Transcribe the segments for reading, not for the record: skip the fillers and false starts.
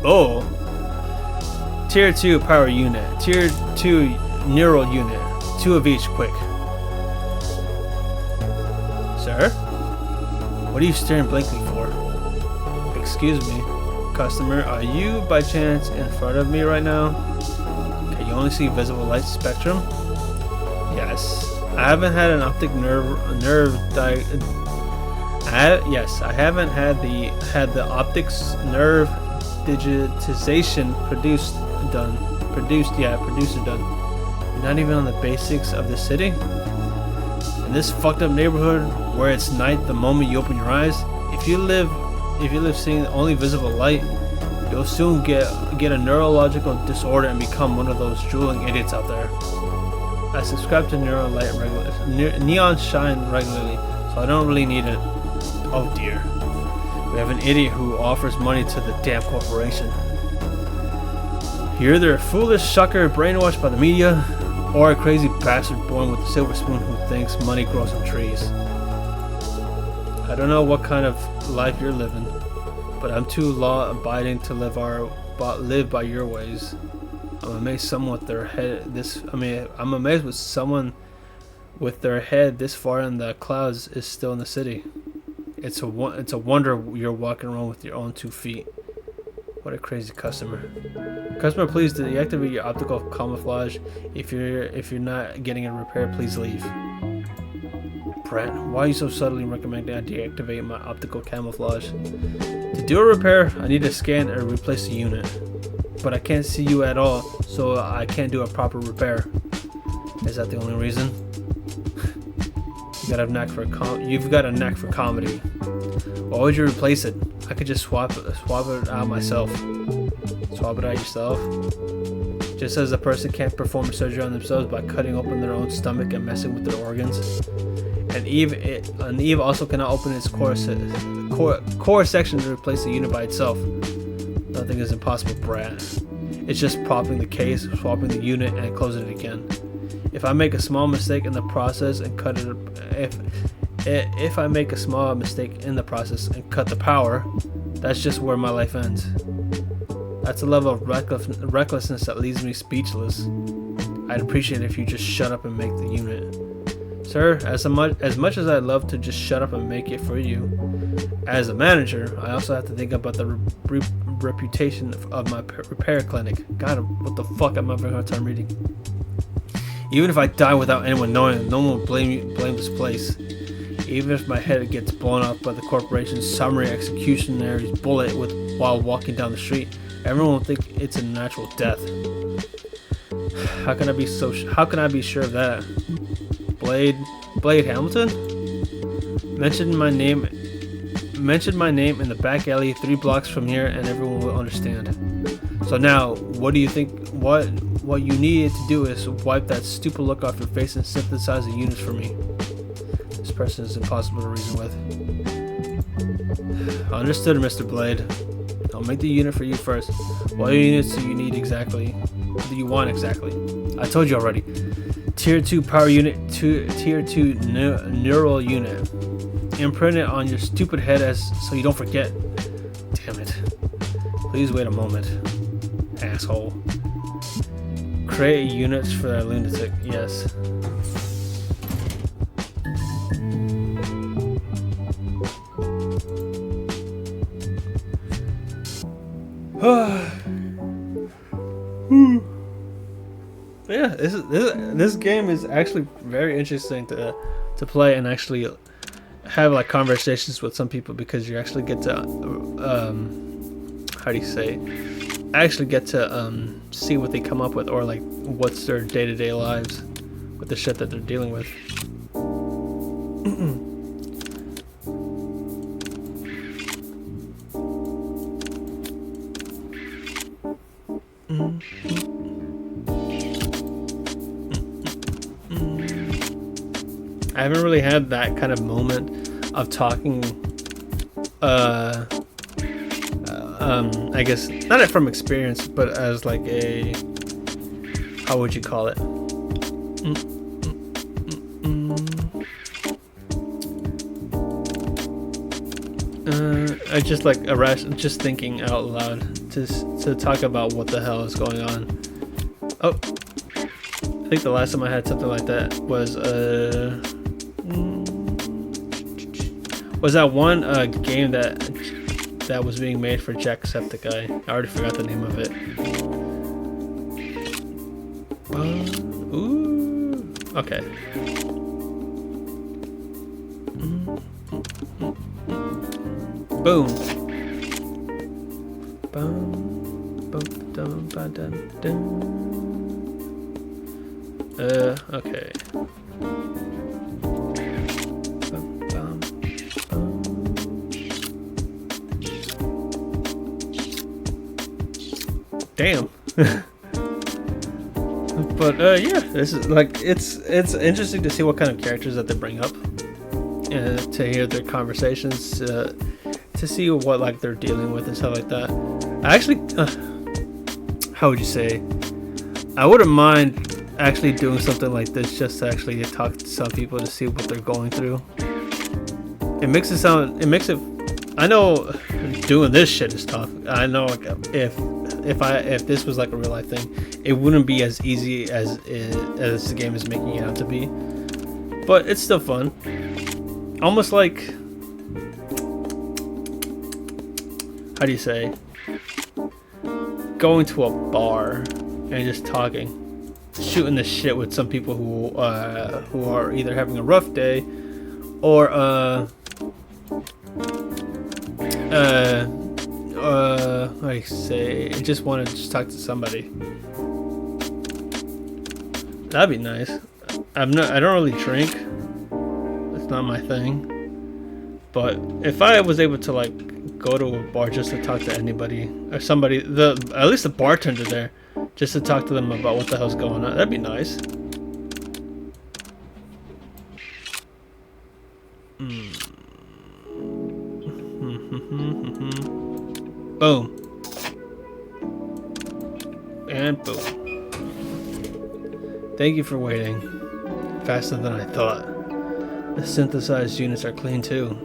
Oh, tier 2 power unit, tier 2 neural unit, 2 of each, quick. Sir? What are you staring blankly for? Excuse me, customer, are you by chance in front of me right now? Can you only see visible light spectrum? Yes. I haven't had an optic yes, I haven't had the optics nerve digitization produced done. You're not even on the basics of the city? In this fucked up neighborhood where it's night the moment you open your eyes, if you live seeing only visible light, you'll soon get a neurological disorder and become one of those drooling idiots out there. I subscribe to neon shine regularly, so I don't really need it. Oh dear. We have an idiot who offers money to the damn corporation. You're either a foolish sucker brainwashed by the media, or a crazy bastard born with a silver spoon who thinks money grows on trees. I don't know what kind of life you're living, but I'm too law-abiding to live by your ways. I'm amazed with someone with their head this far in the clouds is still in the city. It's a wonder you're walking around with your own 2 feet. What a crazy customer. Customer, please deactivate your optical camouflage. If you're not getting a repair, please leave. Brent, why are you so subtly recommending I deactivate my optical camouflage? To do a repair, I need to scan or replace the unit. But I can't see you at all, so I can't do a proper repair. Is that the only reason? You've got a knack for comedy. Why would you replace it? I could just swap it out myself. Swap it out yourself? Just as a person can't perform surgery on themselves by cutting open their own stomach and messing with their organs. And Eve also cannot open its core section to replace the unit by itself. Nothing is impossible, Brad. It's just popping the case, swapping the unit, and closing it again. If I make a small mistake in the process and cut the power, that's just where my life ends. That's a level of recklessness that leaves me speechless. I'd appreciate it if you just shut up and make the unit. Sir, as much as I'd love to just shut up and make it for you, as a manager, I also have to think about the reputation of my repair clinic. God, what the fuck? I'm having a hard time reading. Even if I die without anyone knowing, no one will blame this place. Even if my head gets blown up by the corporation's summary executionary's bullet while walking down the street, everyone will think it's a natural death. How can I be sure of that? Blade Hamilton? Mention my name in the back alley 3 blocks from here and everyone will understand. So now, what do you think? What you needed to do is wipe that stupid look off your face and synthesize the units for me. This person is impossible to reason with. Understood, Mr. Blade. I'll make the unit for you first. What units do you need exactly? What do you want exactly? I told you already. Tier 2 power unit, tier 2 neural unit. Imprint it on your stupid head so you don't forget. Damn it. Please wait a moment. Asshole. Create units for that lunatic. Yes. Yeah, this game is actually very interesting to play and actually have like conversations with some people, because you actually get to actually get to see what they come up with, or like what's their day-to-day lives with the shit that they're dealing with. I haven't really had that kind of moment of talking, I guess, not from experience, but as like a, how would you call it? I just like just thinking out loud to talk about what the hell is going on. Oh, I think the last time I had something like that was that one game that was being made for Jacksepticeye. I already forgot the name of it. Ooh, okay. Boom. Okay. Damn. But yeah, this is like it's interesting to see what kind of characters that they bring up, and to hear their conversations, to see what like they're dealing with and stuff like that. I actually, how would you say? I wouldn't mind actually doing something like this just to actually talk to some people to see what they're going through. It makes it sound. It makes it. I know doing this shit is tough. I know like, if this was like a real life thing, it wouldn't be as easy as the game is making it out to be. But it's still fun. Almost like, how do you say, going to a bar and just talking, shooting the shit with some people who are either having a rough day or like say, I just want to just talk to somebody. That'd be nice. I don't really drink. It's not my thing. But if I was able to like go to a bar just to talk to anybody or somebody, at least the bartender there, just to talk to them about what the hell's going on, that'd be nice. Boom. And boom. Thank you for waiting. Faster than I thought. The synthesized units are clean too.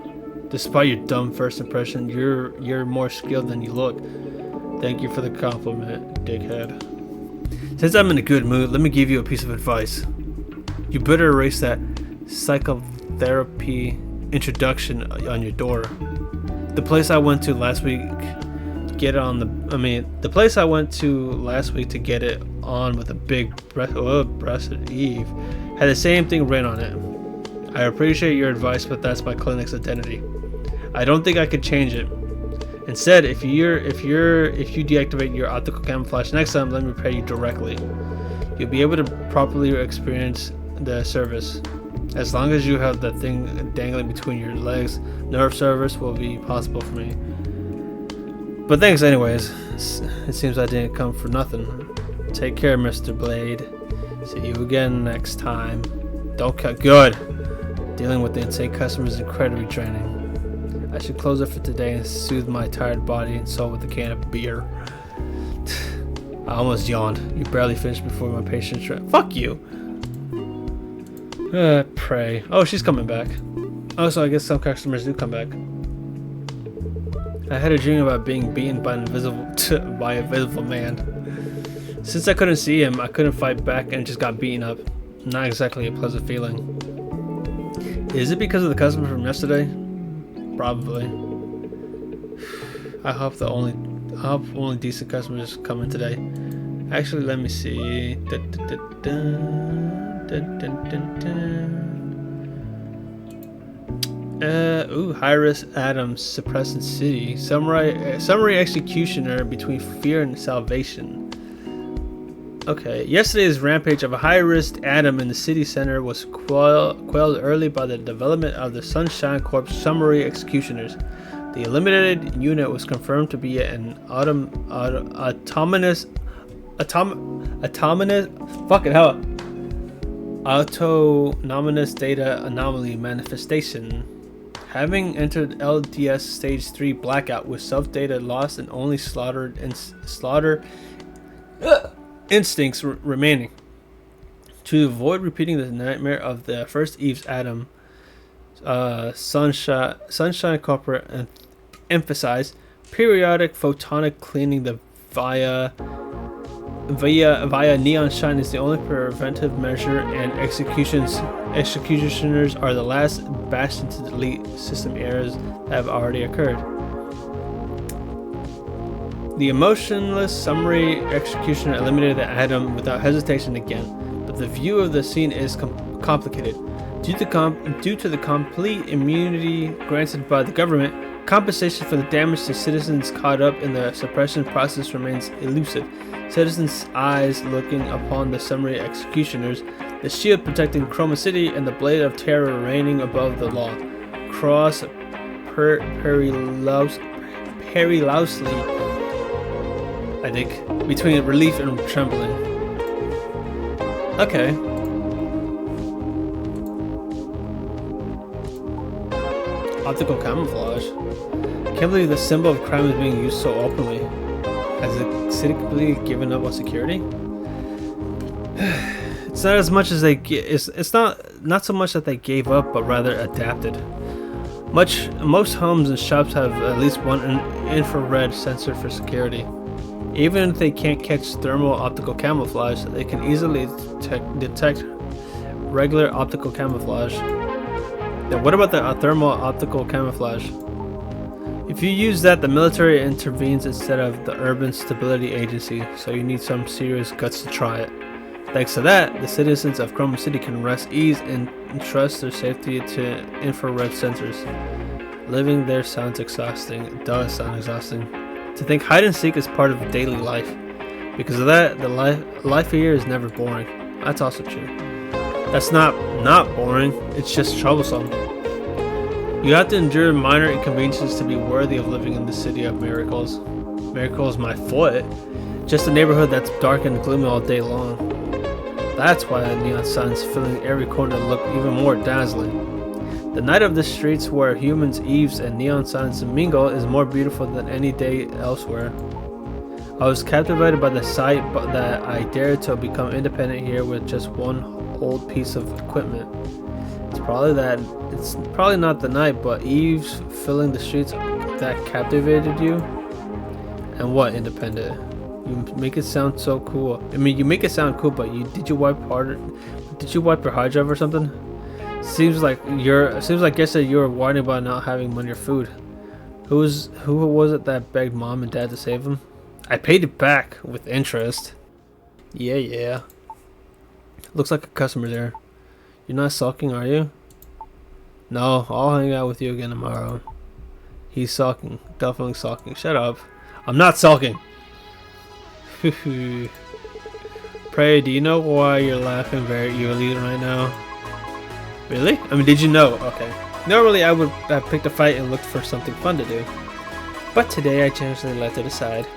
Despite your dumb first impression, you're more skilled than you look. Thank you for the compliment, dickhead. Since I'm in a good mood, let me give you a piece of advice. You better erase that psychotherapy introduction on your door. The place I went to last week to get it on with a big breasted Eve had the same thing written on it. I appreciate your advice, but that's my clinic's identity. I don't think I could change it. Instead, if you deactivate your optical camouflage next time, let me pay you directly. You'll be able to properly experience the service. As long as you have that thing dangling between your legs, nerve service will be possible for me. But thanks anyways. It seems I didn't come for nothing. Take care, Mr. Blade. See you again next time. Don't cut. Good. Dealing with the insane customer is incredibly draining. I should close it for today and soothe my tired body and soul with a can of beer. I almost yawned. You barely finished before my patient's fuck you. Pray. Oh, she's coming back. Oh, so I guess some customers do come back. I had a dream about being beaten by an invisible man. Since I couldn't see him, I couldn't fight back and just got beaten up. Not exactly a pleasant feeling. Is it because of the customer from yesterday? Probably. I hope only decent customers come in today. Actually, let me see. High-risk Adams, suppressing city. Summary executioner between fear and salvation. Okay, yesterday's rampage of a high-risk Adam in the city center was quelled early by the development of the Sunshine Corps summary executioners. The eliminated unit was confirmed to be an autonomous data anomaly manifestation. Having entered LDS Stage 3 blackout with self-data lost and only slaughter instincts remaining. To avoid repeating the nightmare of the first Eve's Adam, Sunshine Corporate emphasize periodic photonic cleaning via neon shine is the only preventive measure, and executioners are the last bastion to delete system errors that have already occurred. The emotionless summary executioner eliminated the atom without hesitation again, but the view of the scene is complicated. Due to the complete immunity granted by the government, compensation for the damage to citizens caught up in the suppression process remains elusive. Citizens' eyes looking upon the summary executioners, the shield protecting Chroma City, and the blade of terror reigning above the law, cross perilously, I think, between relief and trembling. Okay. Optical camouflage. I can't believe the symbol of crime is being used so openly. Has the city completely given up on security? It's not as much as they. It's not so much that they gave up, but rather adapted. Most homes and shops have at least one infrared sensor for security. Even if they can't catch thermal optical camouflage, they can easily detect regular optical camouflage. Now, what about the thermal optical camouflage? If you use that, the military intervenes instead of the Urban Stability Agency, so you need some serious guts to try it. Thanks to that, the citizens of Chroma City can rest ease and entrust their safety to infrared sensors. Living there sounds exhausting. It does sound exhausting. To think hide and seek is part of daily life. Because of that, the life here is never boring. That's also true. That's not boring, it's just troublesome. You have to endure minor inconveniences to be worthy of living in the city of miracles. Miracles my foot. Just a neighborhood that's dark and gloomy all day long. That's why the neon signs filling every corner look even more dazzling. The night of the streets where humans, eaves, and neon signs mingle is more beautiful than any day elsewhere. I was captivated by the sight, but that I dared to become independent here with just one old piece of equipment. It's probably not the night, but eaves filling the streets that captivated you. And what independent? You make it sound so cool. I mean, you make it sound cool, but did you wipe your hard drive or something? Seems like yesterday you were whining about not having money or food. Who was it that begged mom and dad to save him? I paid it back with interest. Yeah. Looks like a customer there. You're not sulking, are you? No, I'll hang out with you again tomorrow. He's sulking. Definitely sulking. Shut up. I'm not sulking. Pray, do you know why you're laughing very evilly right now? Really? I mean, did you know? Okay. Normally I would have picked a fight and looked for something fun to do. But today I generously left it aside.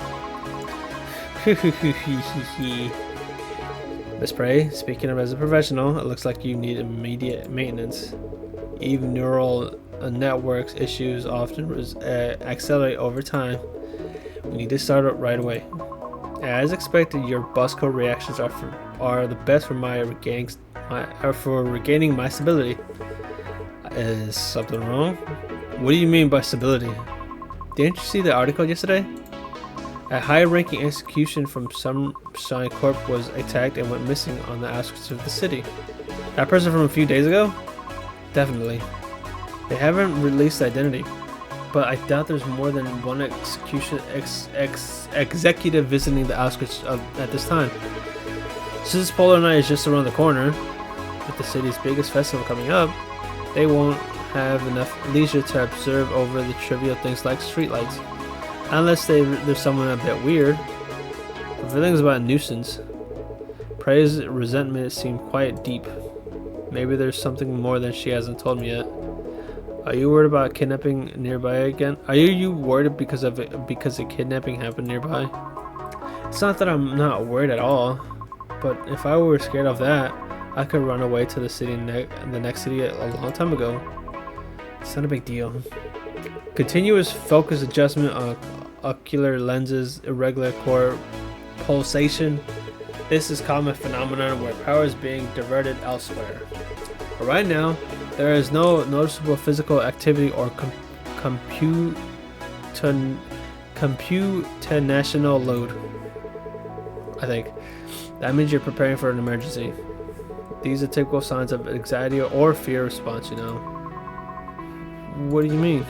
Miss Prey, speaking of as a professional, it looks like you need immediate maintenance. Even neural networks issues often accelerate over time. We need to start it right away. As expected, your busco reactions are the best for regaining my stability. Is something wrong? What do you mean by stability? Didn't you see the article yesterday? A high-ranking execution from Sunshine Corp was attacked and went missing on the outskirts of the city. That person from a few days ago? Definitely. They haven't released the identity, but I doubt there's more than one executive visiting the outskirts at this time. Since Polar Night is just around the corner, with the city's biggest festival coming up, they won't have enough leisure to observe over the trivial things like streetlights. Unless there's someone a bit weird. But for things about a nuisance, Prey's resentment seemed quite deep. Maybe there's something more than she hasn't told me yet. Are you worried about kidnapping nearby again? Are you worried because a kidnapping happened nearby? It's not that I'm not worried at all, but if I were scared of that, I could run away to the city the next city a long time ago. It's not a big deal. Continuous focus adjustment on ocular lenses, irregular core pulsation. This is a common phenomenon where power is being diverted elsewhere. But right now, there is no noticeable physical activity or computational load. I think that means you're preparing for an emergency. These are typical signs of anxiety or fear response, you know. What do you mean?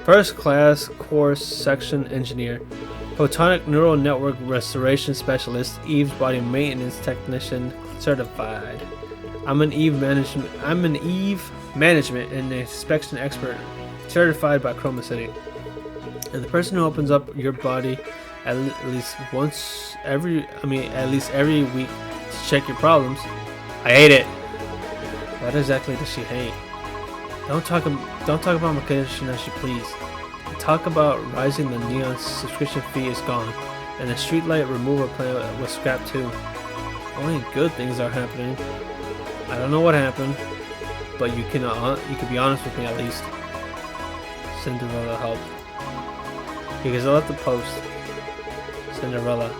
First class course section engineer, photonic neural network restoration specialist, Eve's body maintenance technician certified. I'm an Eve management and inspection expert certified by Chroma City. And the person who opens up your body at least every week to check your problems. I hate it. What exactly does she hate? Don't talk about my condition as you please. Talk about rising the neon subscription fee is gone, and the streetlight removal plan was scrapped too. Only good things are happening. I don't know what happened, but you can be honest with me at least. Cinderella helped. Because I left the post. Cinderella,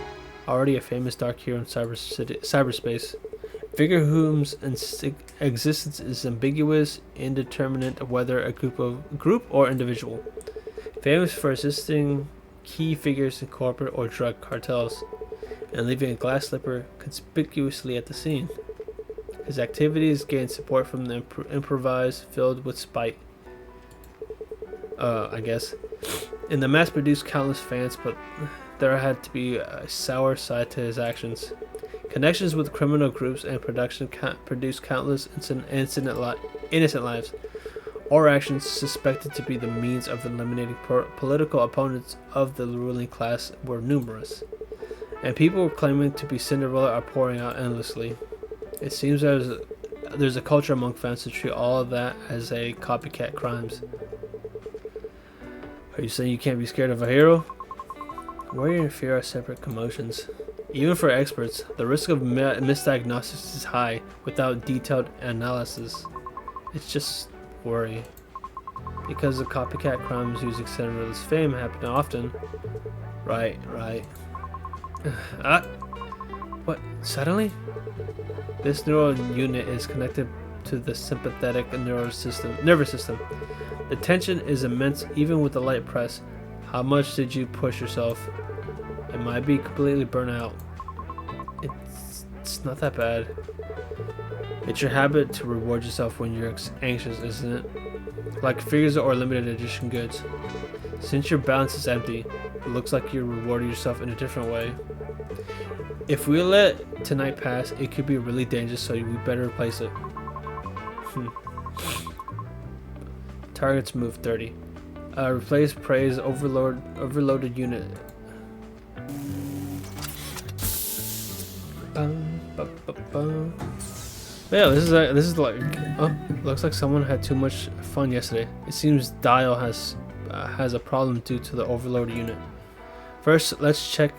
already a famous dark hero in cyberspace. Figure whose existence is ambiguous, indeterminate whether a group or individual. Famous for assisting key figures in corporate or drug cartels, and leaving a glass slipper conspicuously at the scene. His activities gained support from the improvised, filled with spite. I guess. In the mass-produced countless fans, but there had to be a sour side to his actions. Connections with criminal groups and production produced countless innocent lives, or actions suspected to be the means of eliminating political opponents of the ruling class were numerous, and people claiming to be Cinderella are pouring out endlessly. It seems there's a culture among fans to treat all of that as a copycat crimes. Are you saying you can't be scared of a hero? Worry and fear are separate commotions. Even for experts, the risk of misdiagnosis is high without detailed analysis. It's just worry. Because the copycat crimes using Cinderella's fame happen often. Right. What? Suddenly? This neural unit is connected to the sympathetic nervous system. The tension is immense even with the light press. How much did you push yourself? It might be completely burnt out. It's not that bad. It's your habit to reward yourself when you're anxious, isn't it? Like figures or limited edition goods. Since your balance is empty, it looks like you're rewarding yourself in a different way. If we let tonight pass, it could be really dangerous, so we better replace it. Targets move 30. Replace praise overloaded unit. Yeah, this is like, oh, looks like someone had too much fun yesterday. It seems D1AL has a problem due to the overload unit. First, let's check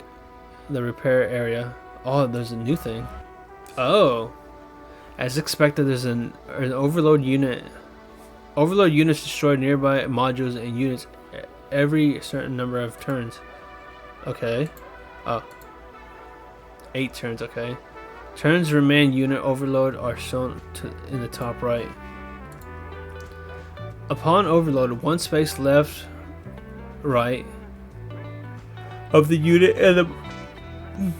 the repair area. Oh, there's a new thing. Oh, as expected, there's an overload unit. Overload units destroy nearby modules and units every certain number of turns. Okay. Oh. 8 turns, okay. Turns remain unit overload are shown in the top right. Upon overload, one space left, right of the unit and the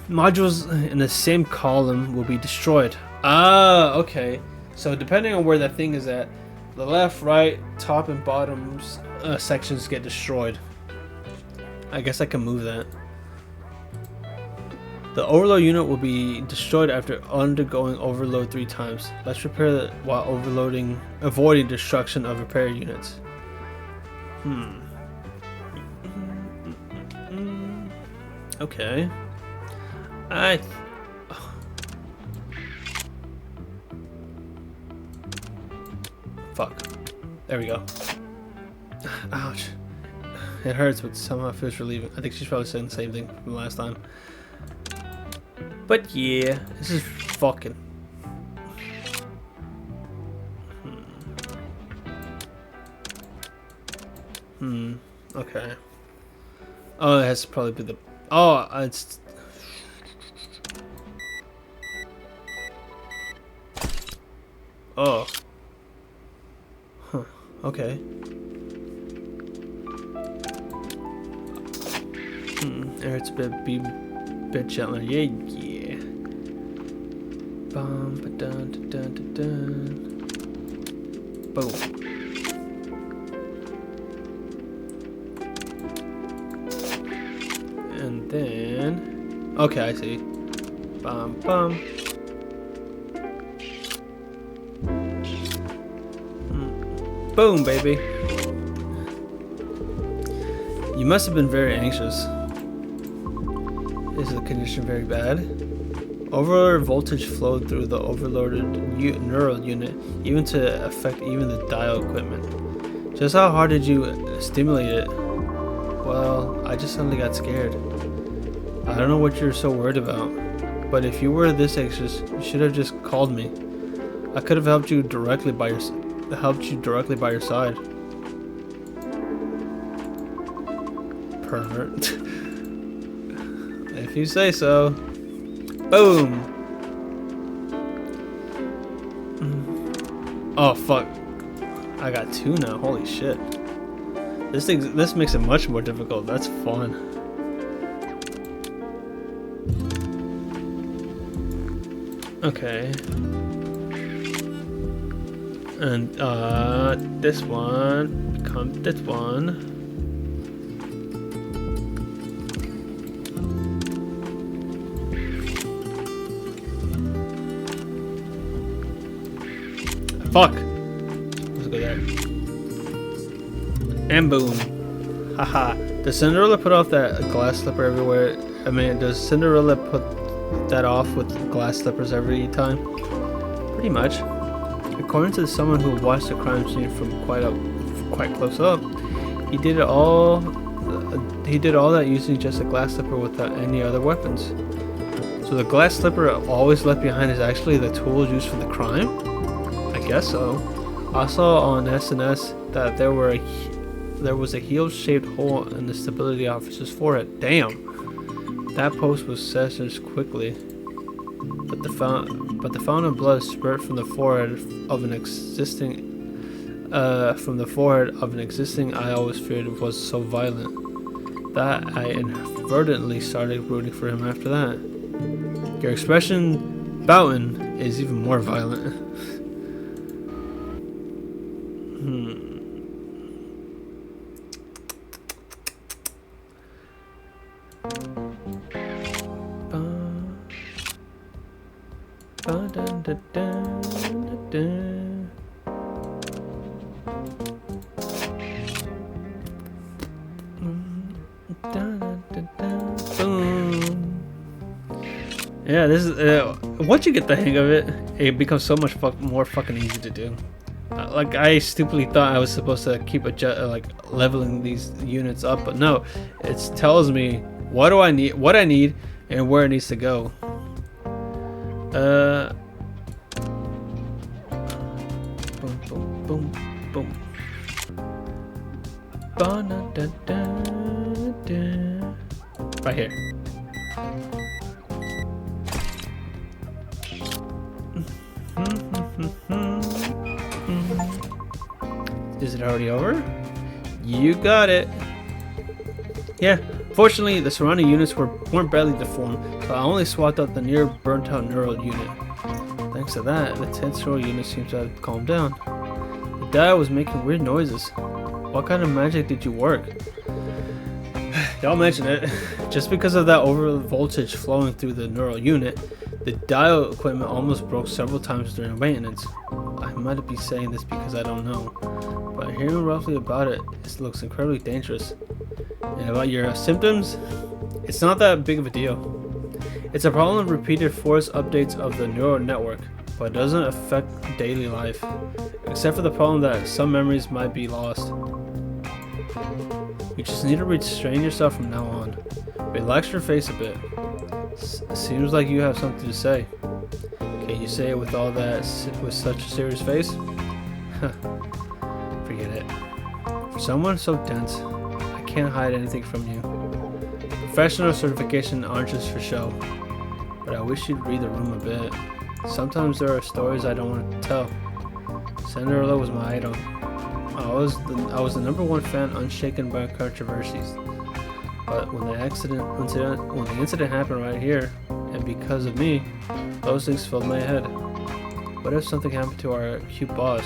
modules in the same column will be destroyed. Ah, okay. So depending on where that thing is at, the left, right, top, and bottoms sections get destroyed. I guess I can move that. The overload unit will be destroyed after undergoing overload 3 times. Let's repair while avoiding destruction of repair units. Okay. Fuck. There we go. Ouch. It hurts, but somehow it feels relieving. I think she's probably saying the same thing from the last time. But yeah, this is fucking. Okay. Oh, it has to probably be the. Oh, it's. Oh. Huh. Okay. It's be a bit gentler. Yeah, yeah. Bum, ba dun, dun, dun, dun, dun. Boom. And then, okay, I see. Bum, bum. Boom, baby. You must have been very anxious. Is the condition very bad? Overloaded voltage flowed through the overloaded neural unit, even to affect even the dial equipment. Just how hard did you stimulate it? Well, I just suddenly got scared. I don't know what you're so worried about, but if you were this anxious, you should have just called me. I could have helped you directly by your side. Pervert. If you say so. Boom. Oh fuck. I got 2 now. Holy shit. This makes it much more difficult. That's fun. Okay. And this one becomes this one. Fuck. Let's go there. And boom. Haha. Does Cinderella put off that glass slipper everywhere? I mean, does Cinderella put that off with glass slippers every time? Pretty much. According to someone who watched the crime scene from quite close up, he did all that using just a glass slipper without any other weapons. So the glass slipper always left behind is actually the tool used for the crime? I guess so. I saw on SNS that there was a heel-shaped hole in the stability officer's forehead. Damn. That post was censored quickly. But the fountain of blood spurt from the forehead of an existing I always feared was so violent that I inadvertently started rooting for him after that. Your expression, Boughton, is even more violent. Yeah, this is once you get the hang of it, it becomes so much more fucking easy to do. Like I stupidly thought I was supposed to keep leveling these units up, but no, it tells me what I need, and where it needs to go. Boom, boom, boom, boom. Right here. Is it already over? You got it. Yeah, fortunately the surrounding units weren't badly deformed, so I only swapped out the near burnt out neural unit. Thanks to that, the tense neural unit seems to have calmed down. The dial was making weird noises. What kind of magic did you work? Don't mention it. Just because of that over voltage flowing through the neural unit, the dial equipment almost broke several times during maintenance. I might be saying this because I don't know, but hearing roughly about it looks incredibly dangerous. And about your symptoms, it's not that big of a deal. It's a problem of repeated force updates of the neural network, but it doesn't affect daily life, except for the problem that some memories might be lost. You just need to restrain yourself from now on. Relax your face a bit. Seems like you have something to say. Can you say it with such a serious face? Forget it. For someone so dense, I can't hide anything from you. Professional certification aren't just for show, but I wish you'd read the room a bit. Sometimes there are stories I don't want to tell. Cinderella was my idol. I was the #1 fan, unshaken by controversies. But when the incident happened right here, and because of me, those things filled my head. What if something happened to our cute boss?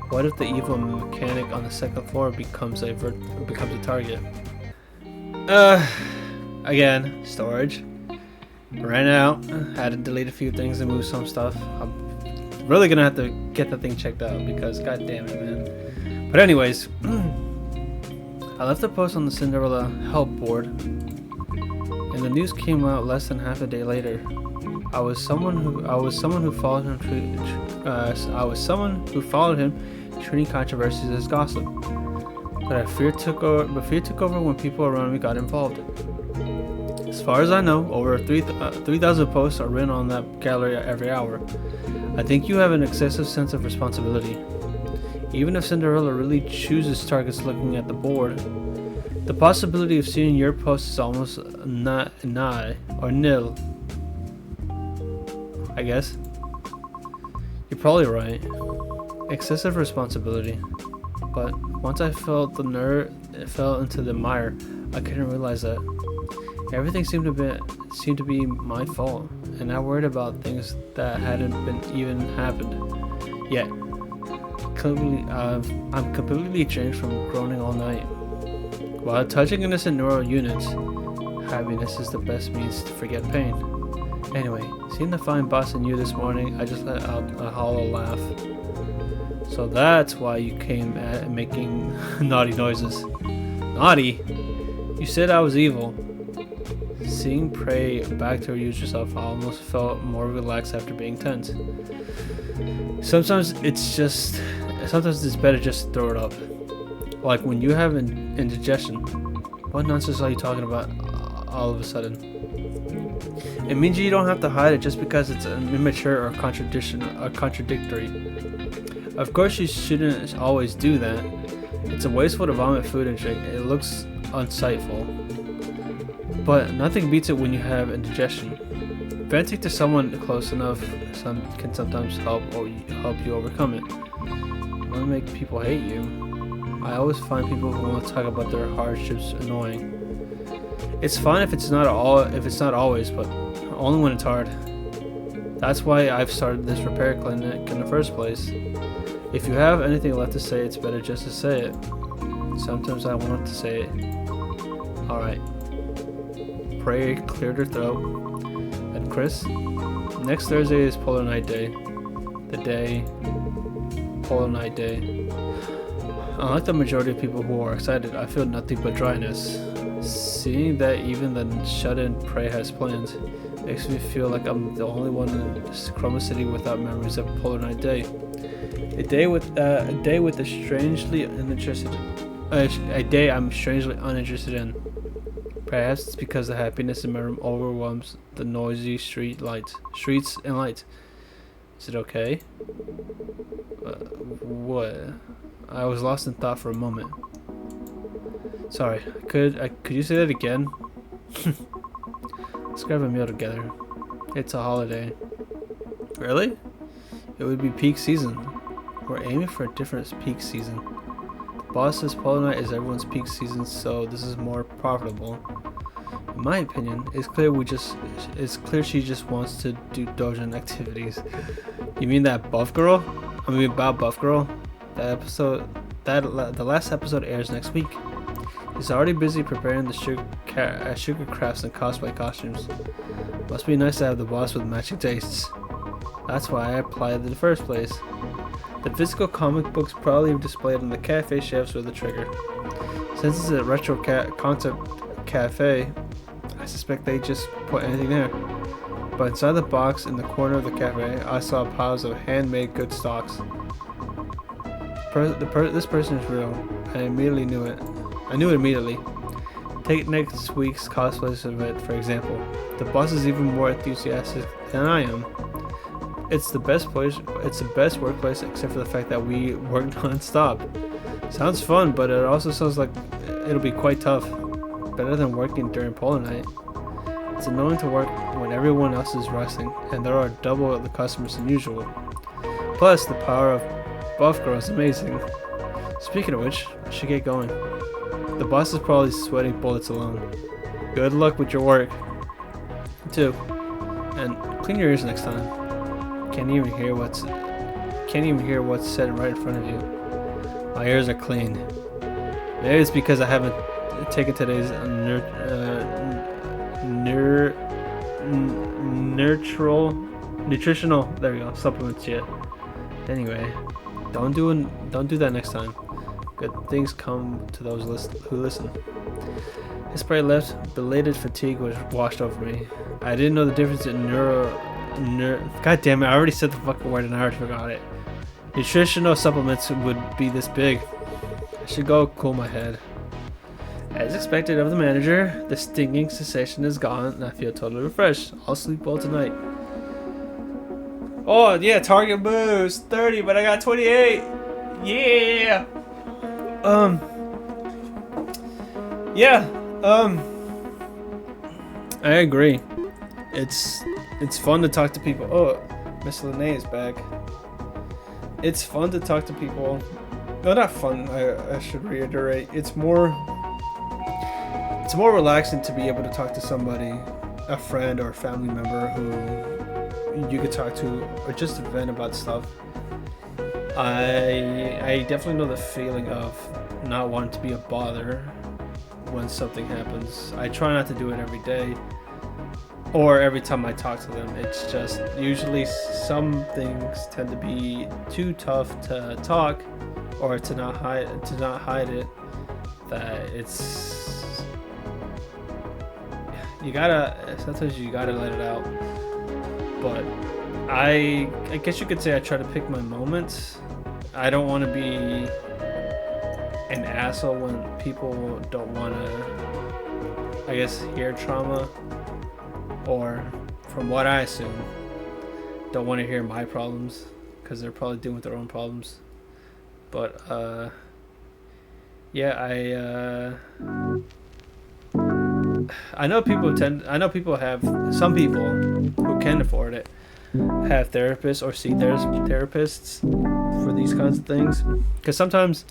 What if the evil mechanic on the second floor becomes a target? Again, storage. Ran out. Had to delete a few things and move some stuff. I'm really gonna have to get that thing checked out because god damn it, man. But anyways, I left a post on the Cinderella help board, and the news came out less than half a day later. I was someone who followed him, treating controversies as gossip. But fear took over when people around me got involved. As far as I know, over 3,000 posts are written on that gallery every hour. I think you have an excessive sense of responsibility. Even if Cinderella really chooses targets looking at the board, the possibility of seeing your post is almost nigh or nil. I guess. You're probably right. Excessive responsibility. But once I fell into the mire, I couldn't realize that. Everything seemed to be my fault, and I worried about things that hadn't even happened yet. I'm completely drained from groaning all night. While touching innocent neural units, happiness is the best means to forget pain. Anyway, seeing the fine boss in you this morning, I just let out a hollow laugh. So that's why you came at making naughty noises. Naughty? You said I was evil. Seeing prey back to her usual self, I almost felt more relaxed after being tense. Sometimes it's better just to throw it up. Like when you have indigestion. What nonsense are you talking about all of a sudden? It means you don't have to hide it just because it's immature or contradictory. Of course you shouldn't always do that. It's a wasteful to vomit food and drink. It looks unsightful. But nothing beats it when you have indigestion. Venting to someone close enough can sometimes help you overcome it. You want to make people hate you? I always find people who want to talk about their hardships annoying. It's fine if it's not always, but only when it's hard. That's why I've started this repair clinic in the first place. If you have anything left to say, it's better just to say it. Sometimes I want to say it. Alright. Prey cleared her throat. And Chris, next Thursday is Polar Night Day. Polar Night Day. Unlike the majority of people who are excited, I feel nothing but dryness. Seeing that even the shut-in Prey has plans makes me feel like I'm the only one in Chroma City without memories of Polar Night Day. A day I'm strangely uninterested in. Perhaps it's because the happiness in my room overwhelms the noisy streets and lights. Is it okay? What? I was lost in thought for a moment. Sorry, could you say that again? Let's grab a meal together. It's a holiday. Really? It would be peak season. We're aiming for a different peak season. The boss says Polar Night is everyone's peak season, so this is more profitable. In my opinion, it's clear she just wants to do doujin activities. You mean that buff girl? About buff girl? The last episode airs next week. He's already busy preparing the sugar crafts and cosplay costumes. Must be nice to have the boss with matching tastes. That's why I applied in the first place. The physical comic books probably displayed on the cafe shelves with the trigger. Since it's a retro concept cafe, I suspect they just put anything there. But inside the box in the corner of the cafe, I saw piles of handmade good stocks. This person is real. I immediately knew it. I knew it immediately. Take next week's cosplays event, for example. The boss is even more enthusiastic than I am. It's the best workplace, except for the fact that we work non-stop. Sounds fun, but it also sounds like it'll be quite tough. Better than working during Polar Night. It's annoying to work when everyone else is resting, and there are double the customers than usual. Plus, the power of Buff Girl is amazing. Speaking of which, I should get going. The boss is probably sweating bullets alone. Good luck with your work, too. And clean your ears next time. Can't even hear what's said right in front of you. My ears are clean. Maybe it's because I haven't taken today's nutritional supplements yet. Anyway, don't do that next time. Good things come to those who listen. His spray left, belated fatigue was washed over me. I didn't know the difference in God damn it! I already said the fucking word and I already forgot it. Nutritional supplements would be this big. I should go cool my head. As expected of the manager, the stinging sensation is gone and I feel totally refreshed. I'll sleep well tonight. Oh yeah, target boost 30, but I got 28. Yeah. I agree. It's fun to talk to people. Oh, Miss Lene is back. It's fun to talk to people. No, not fun. I should reiterate. It's more relaxing to be able to talk to somebody, a friend or a family member who you could talk to, or just vent about stuff. I definitely know the feeling of not wanting to be a bother when something happens. I try not to do it every day or every time I talk to them. It's just usually some things tend to be too tough to talk or to not hide it, that sometimes you gotta let it out. But I guess you could say I try to pick my moments. I don't want to be an asshole when people don't want to, I guess, hear trauma, or from what I assume, don't want to hear my problems because they're probably dealing with their own problems. But I know people have, some people who can afford it have therapists or see therapists for these kinds of things, because sometimes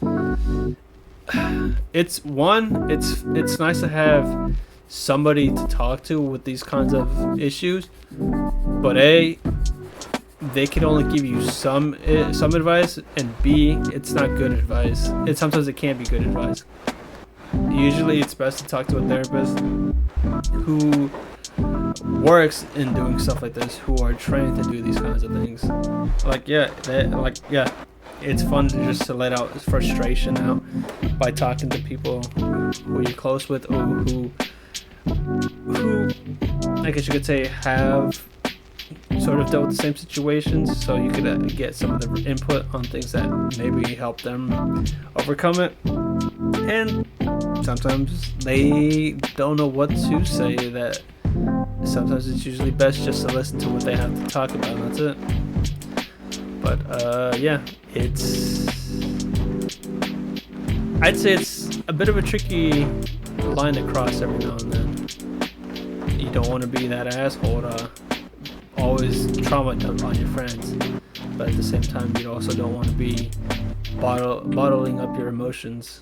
it's nice to have somebody to talk to with these kinds of issues, but A, they can only give you some advice, and B, it's not good advice. Sometimes it can't be good advice. Usually it's best to talk to a therapist who works in doing stuff like this, who are trained to do these kinds of things. It's fun to let out frustration out by talking to people who you're close with, or who I guess you could say have sort of dealt with the same situations, so you could get some of their input on things that maybe help them overcome it. And sometimes they don't know what to say. That sometimes it's usually best just to listen to what they have to talk about, and that's it. But I'd say it's a bit of a tricky line to cross every now and then. You don't want to be that asshole to always trauma dump on your friends, but at the same time you also don't want to be bottling up your emotions.